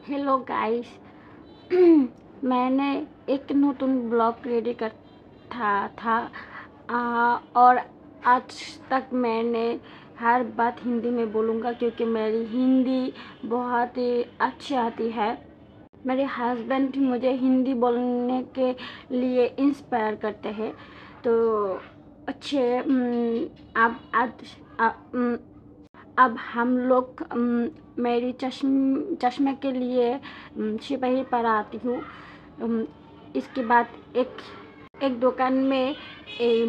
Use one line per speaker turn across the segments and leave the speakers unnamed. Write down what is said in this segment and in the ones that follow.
Hello guys. मैंने एक नতুन blog ready कर था और आज तक मैंने हर बात हिंदी में बोलूँगा क्योंकि मेरी हिंदी बहुत ही अच्छी आती है। मेरे हस्बैंड मुझे हिंदी बोलने के लिए इंस्पायर करते हैं। तो अच्छे अब हम लोग मेरी चश्मे के लिए सिपाही पर आती हूँ। इसके बाद एक दुकान में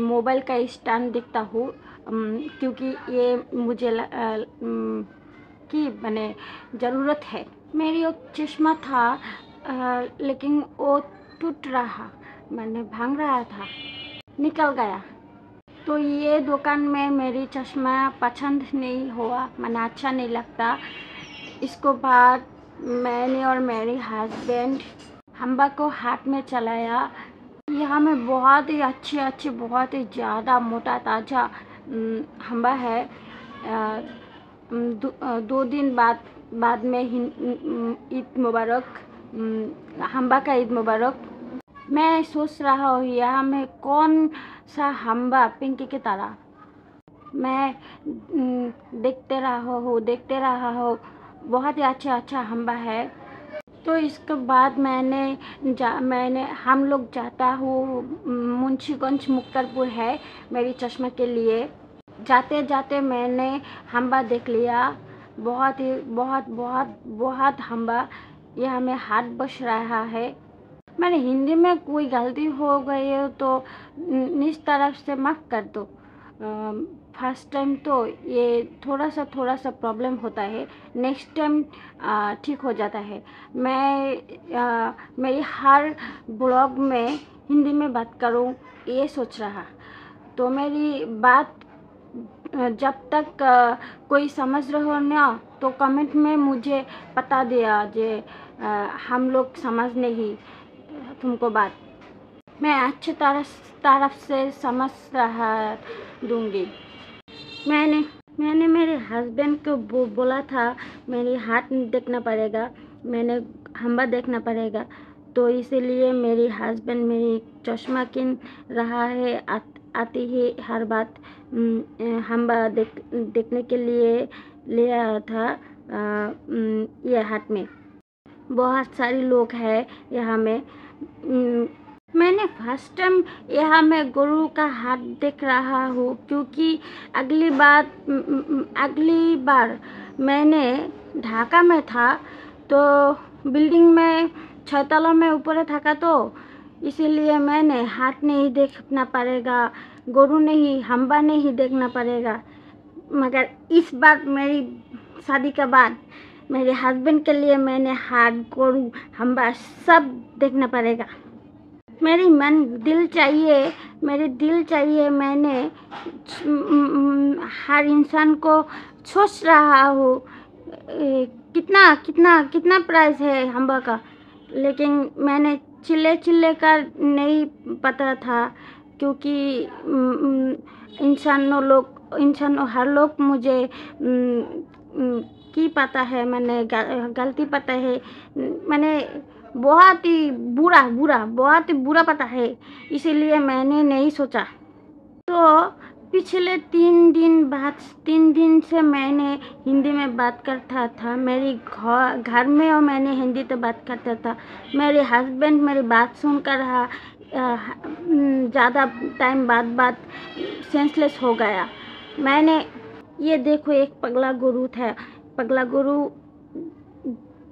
मोबाइल का स्टैंड देखता हूँ क्योंकि ये मुझे की मैंने ज़रूरत है। मेरी एक चश्मा था लेकिन वो टूट रहा, मैंने भांग रहा था, निकल गया। तो ये दुकान में मेरी चश्मा पसंद नहीं हुआ, मैंने अच्छा नहीं लगता। इसको बाद मैंने और मेरे हस्बैंड हम्बा को हाथ में चलाया। यहाँ में बहुत ही अच्छे बहुत ही ज़्यादा मोटा ताज़ा हम्बा है। 2 दिन बाद में ईद मुबारक, हम्बा का ईद मुबारक। मैं सोच रहा हूँ यहाँ में कौन सा हम्बा पिंकी की तरह। मैं देखते रहा हूँ बहुत ही अच्छा हम्बा है। तो इसके बाद हम लोग जाता हूँ मुंशीगंज मुक्तारपुर है मेरी चश्मा के लिए। जाते मैंने हम्बा देख लिया, बहुत हम्बा। यह हमें हाथ बच रहा है। मैंने हिंदी में कोई गलती हो गई हो तो इस तरफ से माफ़ कर दो। फर्स्ट टाइम तो ये थोड़ा सा प्रॉब्लम होता है, नेक्स्ट टाइम ठीक हो जाता है। मेरी हर ब्लॉग में हिंदी में बात करूं ये सोच रहा। तो मेरी बात जब तक कोई समझ रहे हो ना तो कमेंट में मुझे बता दिया जे हम लोग समझ नहीं तुमको बात। मैं अच्छी तरफ से समझ रहा दूंगी। मैंने मेरे हस्बैंड को बोला था मेरी हाथ देखना पड़ेगा, मैंने हम्बा देखना पड़ेगा। तो इसीलिए मेरी हस्बैंड मेरी चश्मा किन रहा है। आती ही हर बात हम्बा देखने के लिए ले आया था। ये हाथ में बहुत सारे लोग हैं यहाँ में। मैंने फर्स्ट टाइम यहाँ में गुरु का हाथ देख रहा हूँ क्योंकि अगली बार मैंने ढाका में था तो बिल्डिंग में 6 तला में ऊपर था तो इसीलिए मैंने हाथ नहीं देखना पड़ेगा, गुरु नहीं, हम्बा नहीं देखना पड़ेगा। मगर इस बार मेरी शादी के बाद मेरे हस्बैंड के लिए मैंने हाथ, गुरु, हम्बा सब देखना पड़ेगा। मेरे दिल चाहिए। मैंने हर इंसान को सोच रहा हूँ कितना प्राइस है हम्बा का, लेकिन मैंने चिल्ले का नहीं पता था क्योंकि हर लोग मुझे की पता है, मैंने गलती पता है, मैंने बहुत ही बुरा पता है, इसीलिए मैंने नहीं सोचा। तो पिछले 3 दिन से मैंने हिंदी में बात करता था मेरी घर में, और मैंने हिंदी तो बात करता था। मेरे हस्बैंड मेरी बात सुनकर ज़्यादा टाइम बाद सेंसलेस हो गया। मैंने ये देखो एक पगला गुरु था, पगला गुरु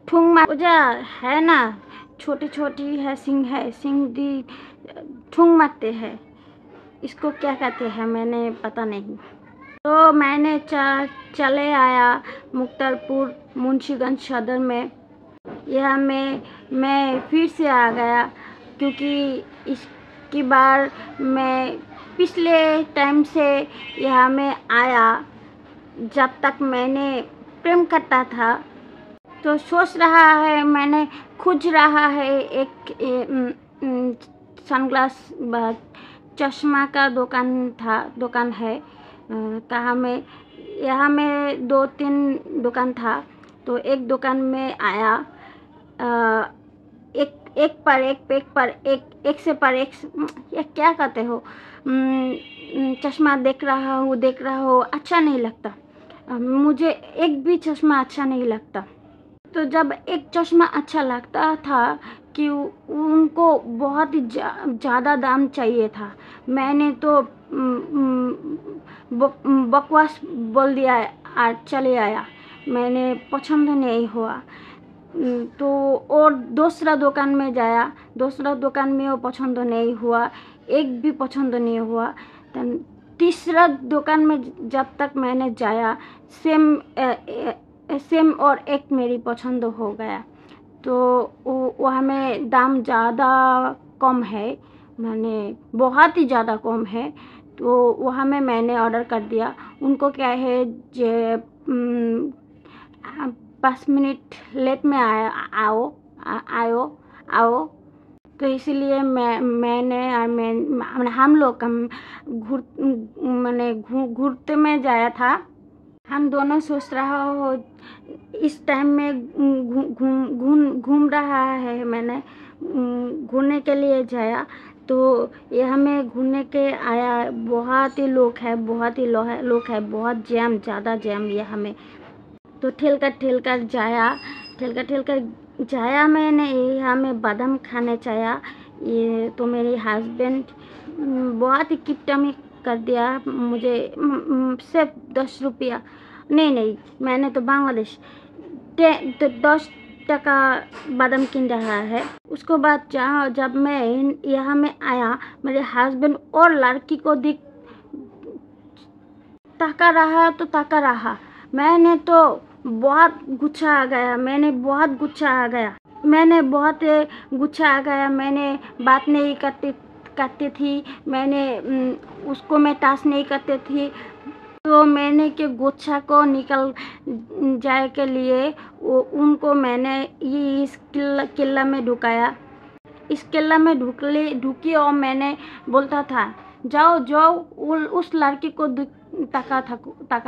ठुंग मार है ना, छोटी है, सिंह दी ठुंग मारते हैं, इसको क्या कहते हैं मैंने पता नहीं। तो मैंने चले आया मुक्तारपुर मुंशीगंज सदर में। यह मैं फिर से आ गया क्योंकि इसकी बार मैं पिछले टाइम से यहाँ में आया जब तक मैंने प्रेम करता था। तो सोच रहा है, मैंने खोज रहा है एक सनग्लास चश्मा का दुकान है कहाँ में। यहाँ में 2-3 दुकान था तो एक दुकान में आया अ, एक एक पर एक से पर एक ये क्या कहते हो, चश्मा देख रहा हूँ, अच्छा नहीं लगता। मुझे एक भी चश्मा अच्छा नहीं लगता। तो जब एक चश्मा अच्छा लगता था कि उनको बहुत ही ज़्यादा दाम चाहिए था, मैंने तो बकवास बोल दिया और चले आया। मैंने पसंद नहीं हुआ। तो और दूसरा दुकान में जाया, दूसरा दुकान में वो पसंद नहीं हुआ, एक भी पसंद नहीं हुआ। तीसरा दुकान में जब तक मैंने जाया, सेम और एक मेरी पसंद हो गया। तो वहाँ में दाम ज़्यादा कम है, मैंने बहुत ही ज़्यादा कम है। तो वहाँ में मैंने ऑर्डर कर दिया। उनको क्या है जे 5 मिनट लेट में आओ। तो इसीलिए हम लोग घूरते में जाया था। हम दोनों सोच रहा हो इस टाइम में घूम रहा है। मैंने घूमने के लिए जाया, तो यह में घूमने के आया। बहुत ही लोग है, बहुत ज़्यादा जैम यह में। तो ठेल कर जाया मैंने यहाँ में बादाम खाने चाया। ये तो मेरे हस्बैंड बहुत ही किप्टमी कर दिया मुझे। सिर्फ 10 रुपया नहीं, मैंने तो बांग्लादेश 10 टका बादाम किन रहा है। उसको बाद जब मैं यहाँ में आया, मेरे हस्बैंड और लड़की को ताका रहा। मैंने तो बहुत गुस्सा आ गया। मैंने बहुत गुस्सा आ गया। मैंने बात नहीं करती थी। मैंने उसको मैं टास्क नहीं करती थी। तो मैंने के गुस्सा को निकल जाए के लिए उनको मैंने ये इस किला में ढुकाया। इस किला में ढुकी और मैंने बोलता था जाओ उस लड़की को ताका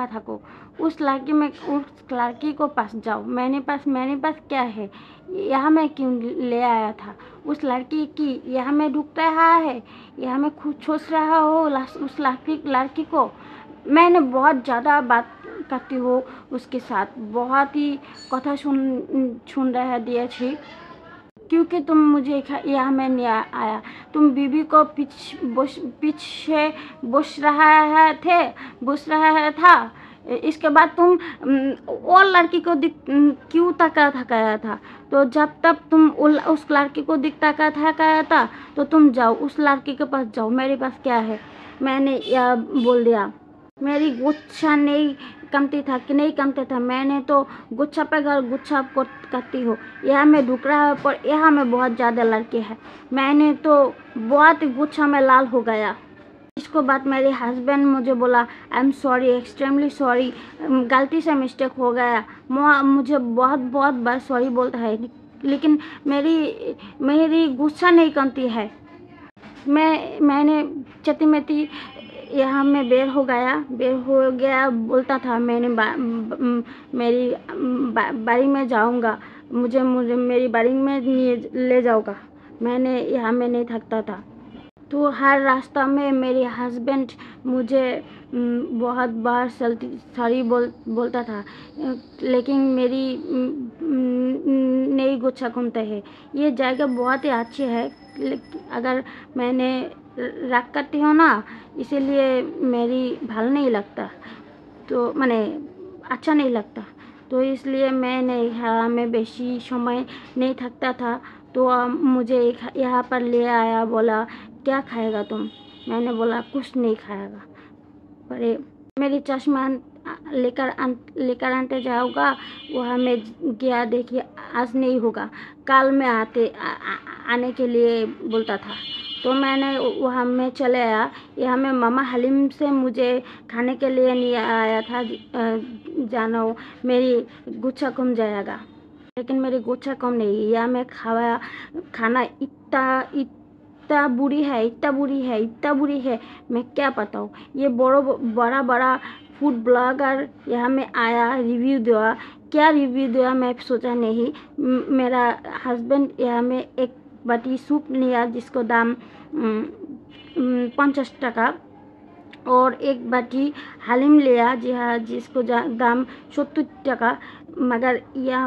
थको, उस लड़की को पास जाओ। मेरे पास क्या है, यहाँ मैं क्यों ले आया था उस लड़की की, यहाँ मैं ढूंढ रहा है, यहाँ मैं खुद सोच रहा हो उस लड़की को। मैंने बहुत ज़्यादा बात करती हूँ उसके साथ, बहुत ही कथा सुन रहा दिए थी। क्योंकि तुम मुझे यहाँ में नहीं आया, तुम बीबी को पीछे बुश रहा था। इसके बाद तुम और लड़की को क्यों थकाया था। तो जब तक तुम उस लड़की को थकाया था, तो तुम जाओ उस लड़की के पास जाओ, मेरे पास क्या है। मैंने यह बोल दिया। मेरी गुस्सा नहीं कमती था। मैंने तो गुस्सा पे गुस्सा करती हूँ। यहाँ में ढुक रहा है, पर यहाँ में बहुत ज़्यादा लड़के हैं। मैंने तो बहुत गुस्सा में लाल हो गया। इसको बाद मेरे हस्बैंड मुझे बोला I am sorry, extremely sorry, गलती से मिस्टेक हो गया। मुझे बहुत बार सॉरी बोलता है, लेकिन मेरी गुस्सा नहीं कमती है। मैंने चती यहाँ में बेर हो गया बोलता था। मैंने मेरी बारी में जाऊंगा, मुझे मेरी बारी में ले जाओगा। मैंने यहाँ में नहीं थकता था। तो हर रास्ता में मेरे हस्बैंड मुझे बहुत बार सॉरी बोलता था, लेकिन मेरी नई गुस्सा घूमते है। ये जगह बहुत ही अच्छी है, अगर मैंने राग करती हूँ ना, इसीलिए मेरी भाल नहीं लगता, तो मैंने अच्छा नहीं लगता। तो इसलिए मैंने यहाँ में बेशी समय नहीं थकता था। तो मुझे यहाँ पर ले आया, बोला क्या खाएगा तुम। मैंने बोला कुछ नहीं खाएगा, पर मेरी चश्मा लेकर आते जाऊँगा। वहाँ में गया, देखिए आज नहीं होगा, कल में आने के लिए बोलता था। तो मैंने वहाँ में चले आया। यहाँ में मामा हलीम से मुझे खाने के लिए नहीं आया था, जानो मेरी गुस्सा कम जाएगा, लेकिन मेरी गुस्सा कम नहीं। यहाँ में खाना इतना बुरी है, मैं क्या बताऊँ। ये बड़ा फूड ब्लॉगर यहाँ में आया, रिव्यू दिया क्या रिव्यू दिया मैं सोचा नहीं। मेरा हस्बैंड यहाँ में एक बाटी सूप लिया जिसको दाम 50 टाका, और एक बाटी हलीम लिया जी हाँ जिसको दाम 70 टाका। मगर यह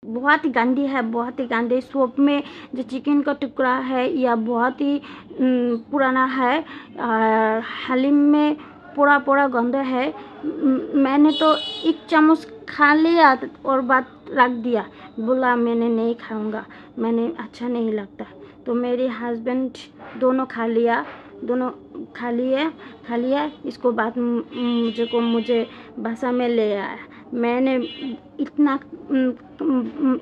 बहुत ही गंदी है, बहुत ही गंदी। सूप में जो चिकन का टुकड़ा है यह बहुत ही पुराना है, और हलीम में पूरा गंदा है। मैंने तो एक चम्मच खा लिया और बात रख दिया, बोला मैंने नहीं खाऊंगा, मैंने अच्छा नहीं लगता। तो मेरे हस्बैंड दोनों खा लिया। इसको बाद मुझे भाषा में ले आया। मैंने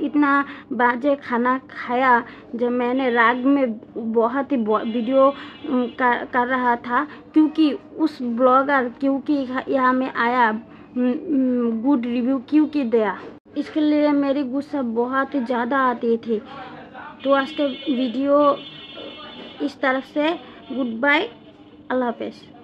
इतना बाजे खाना खाया जब मैंने राग में बहुत ही वीडियो कर रहा था, क्योंकि उस ब्लॉगर क्योंकि यहाँ में आया गुड रिव्यू क्योंकि दिया, इसके लिए मेरी गुस्सा बहुत ही ज़्यादा आती थी। तो आज का वीडियो इस तरफ से, गुड बाय, अल्लाह हाफिज़।